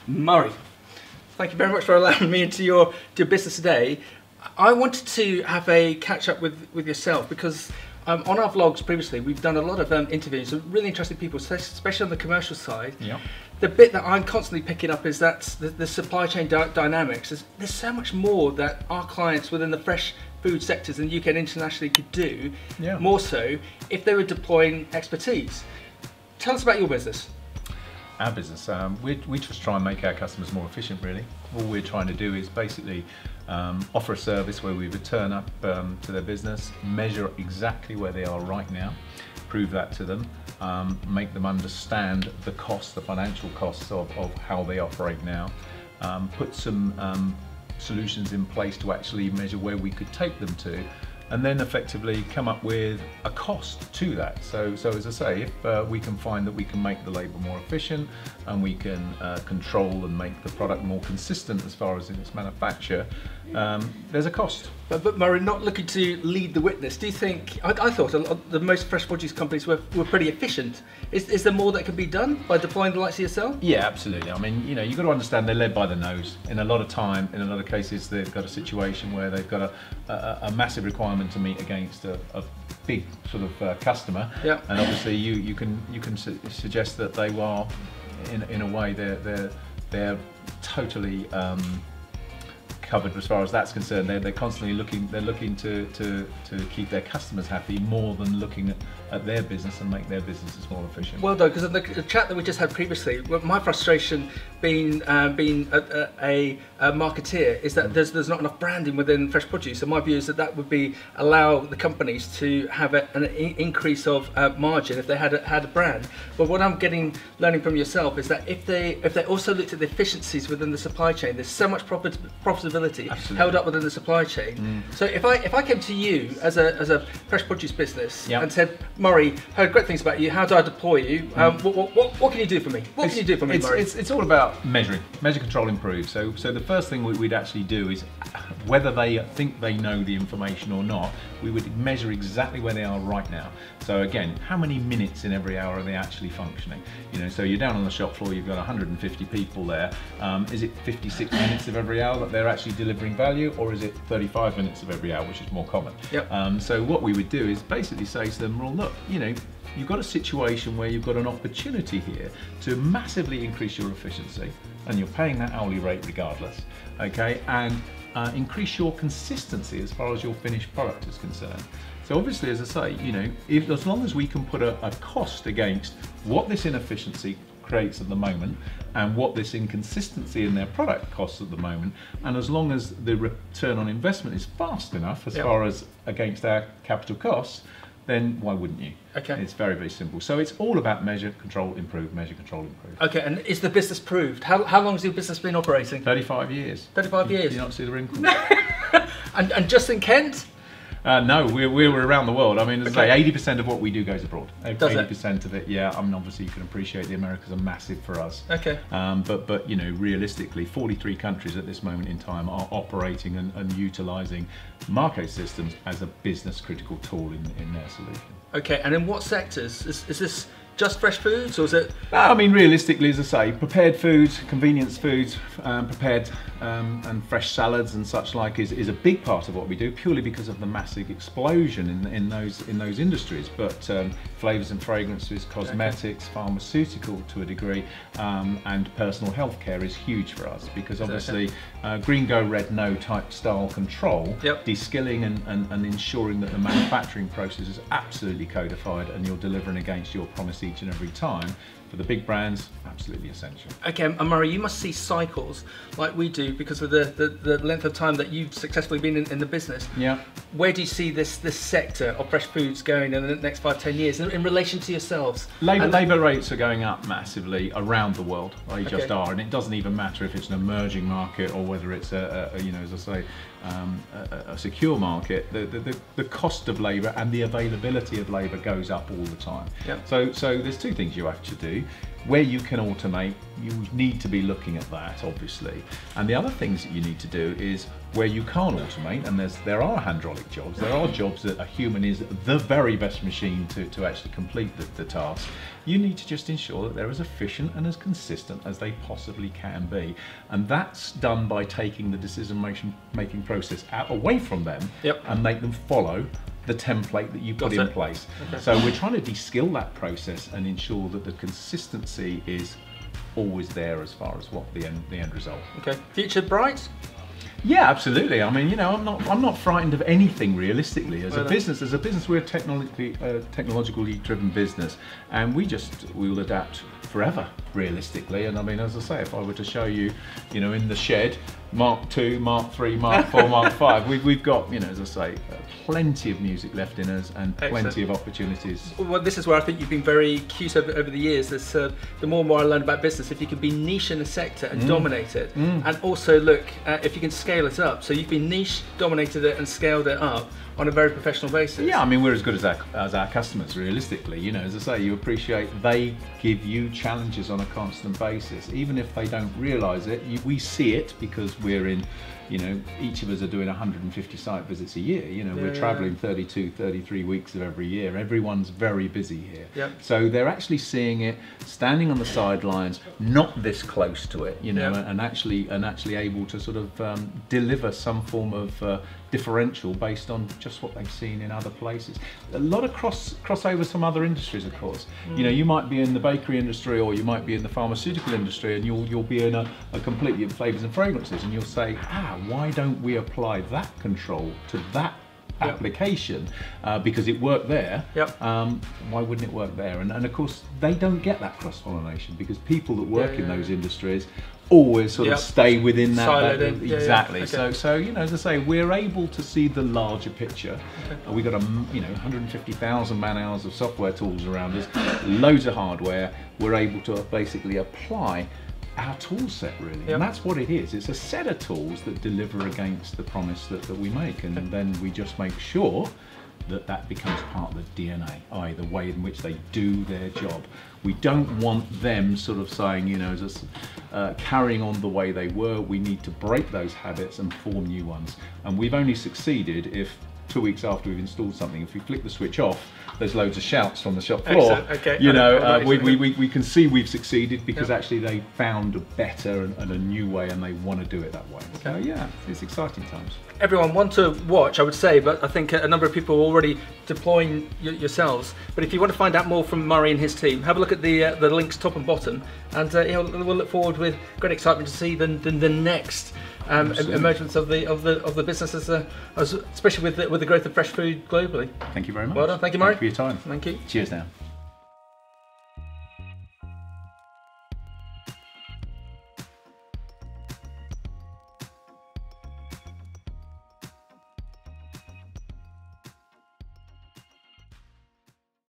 Murray, thank you very much for allowing me into your business today. I wanted to have a catch up with yourself because on our vlogs previously we've done a lot of interviews with really interesting people, especially on the commercial side. Yep. The bit that I'm constantly picking up is that the supply chain dynamics. There's so much more that our clients within the fresh food sectors in the UK and internationally could do, more so if they were deploying expertise. Tell us about your business. Our business, we just try and make our customers more efficient, really. All we're trying to do is basically offer a service where we would turn up to their business, measure exactly where they are right now, prove that to them, make them understand the costs, the financial costs of how they operate now, put some solutions in place to actually measure where we could take them to, and then effectively come up with a cost to that. So as I say, if we can find that we can make the labour more efficient and we can control and make the product more consistent as far as in its manufacture, there's a cost. But Murray, not looking to lead the witness, do you think, I thought the most fresh produce companies were pretty efficient. Is there more that can be done by deploying the likes of yourself? Yeah, absolutely. I mean, you know, you've got to understand they're led by the nose. In a lot of time, in a lot of cases, they've got a situation where they've got a massive requirement to meet against a big sort of customer. Yeah. And obviously you can suggest that they are, in a way, they're totally covered as far as that's concerned. They're constantly looking to keep their customers happy more than looking at their business and make their businesses more efficient. Well done, because in the chat that we just had previously, my frustration being a marketeer is that there's not enough branding within fresh produce. And my view is that would be allow the companies to have an increase of margin if they had a brand. But what I'm learning from yourself is that if they also looked at the efficiencies within the supply chain, there's so much profitability held up within the supply chain. So if I came to you as a fresh produce business and said, Murray, heard great things about you, how do I deploy you? What can you do for me? What can you do for me, Murray? It's all about measuring, measure, control, improve. So the first thing we'd actually do is, whether they think they know the information or not, we would measure exactly where they are right now. So again, how many minutes in every hour are they actually functioning? You know, so you're down on the shop floor, you've got 150 people there. Is it 56 minutes of every hour that they're actually delivering value, or is it 35 minutes of every hour, which is more common? Yep. So what we would do is basically say to them, well, look, you know, you've got a situation where you've got an opportunity here to massively increase your efficiency, and you're paying that hourly rate regardless, okay, and increase your consistency as far as your finished product is concerned. So obviously, as I say, you know, as long as we can put a cost against what this inefficiency creates at the moment and what this inconsistency in their product costs at the moment, and as long as the return on investment is fast enough as far as against our capital costs, then why wouldn't you? Okay. It's very, very simple. So it's all about measure, control, improve, measure, control, improve. Okay, and is the business proved? How long has your business been operating? 35 years. 35 years? Do you not see the wrinkle? and just in Kent? No, we're around the world. I mean, as I say, 80% of what we do goes abroad. 80% of it, yeah. I mean, obviously you can appreciate the Americas are massive for us. Okay. But you know, realistically, 43 countries at this moment in time are operating and utilising Marco systems as a business critical tool in their solution. Okay, and in what sectors? Is this just fresh foods, or is it? I mean, realistically, as I say, prepared foods, convenience foods, prepared and fresh salads and such like is a big part of what we do, purely because of the massive explosion in those industries. But flavours and fragrances, cosmetics, pharmaceutical to a degree, and personal health care is huge for us, because obviously green go red no type style control, de-skilling and ensuring that the manufacturing process is absolutely codified and you're delivering against your promise each and every time. For the big brands, absolutely essential. Okay, and Murray, you must see cycles like we do because of the length of time that you've successfully been in the business. Yeah. Where do you see this sector of fresh foods going in the next 5-10 years in relation to yourselves? Labour rates are going up massively around the world. They just are, and it doesn't even matter if it's an emerging market or whether it's you know, as I say, a secure market. The cost of labour and the availability of labour goes up all the time. Yep. So there's two things you have to do. you. Where you can automate, you need to be looking at that, obviously. And the other things that you need to do is where you can't automate, and there are hydraulic jobs, there are jobs that a human is the very best machine to actually complete the task. You need to just ensure that they're as efficient and as consistent as they possibly can be. And that's done by taking the decision-making process away from them and make them follow the template that you put in place. So we're trying to de-skill that process and ensure that the consistency is always there as far as what the end result. Okay, future bright? Yeah, absolutely. I mean, you know, I'm not frightened of anything realistically. As a business, we're a technologically driven business, and we will adapt forever realistically. And I mean, as I say, if I were to show you, you know, in the shed, Mark II, Mark III, Mark IV, Mark V, we've got, you know, as I say, plenty of music left in us and plenty of opportunities. Well, this is where I think you've been very cute over the years. This, the more and more I learn about business, if you can be niche in a sector and dominate it, and also look, if you can scale it up. So you've been niche, dominated it and scaled it up on a very professional basis. Yeah, I mean, we're as good as our customers, realistically. You know, as I say, you appreciate they give you challenges on a constant basis. Even if they don't realise it, we see it because we're in, you know, each of us are doing 150 site visits a year. You know, we're travelling 32, 33 weeks of every year. Everyone's very busy here. So they're actually seeing it, standing on the sidelines, not this close to it, you know, and actually able to sort of deliver some form of differential based on just what they've seen in other places. A lot of crossover some other industries, of course. You know, you might be in the bakery industry or you might be in the pharmaceutical industry, and you'll be in a completely flavours and fragrances, and you'll say, why don't we apply that control to that application because it worked there. Why wouldn't it work there? And of course they don't get that cross-pollination because people that work in those industries always sort of stay within that. Exactly. So you know, as I say, we're able to see the larger picture. We've got 150,000 man hours of software tools around us, loads of hardware. We're able to basically apply our tool set, really, and that's what it is. It's a set of tools that deliver against the promise that we make, and then we just make sure that becomes part of the DNA, i.e. the way in which they do their job. We don't want them sort of saying, you know, just carrying on the way they were. We need to break those habits and form new ones, and we've only succeeded if 2 weeks after we've installed something, if we flick the switch off, there's loads of shouts from the shop floor. You know, we can see we've succeeded because actually they found a better and a new way, and they want to do it that way. So yeah, it's exciting times. Everyone want to watch, I would say, but I think a number of people are already deploying yourselves. But if you want to find out more from Murray and his team, have a look at the links top and bottom, and we'll look forward with great excitement to see the next emergence of the business, especially with the growth of fresh food globally. Thank you very much. Well done. Thank you, Murray. Thank you for your time. Thank you. Cheers now.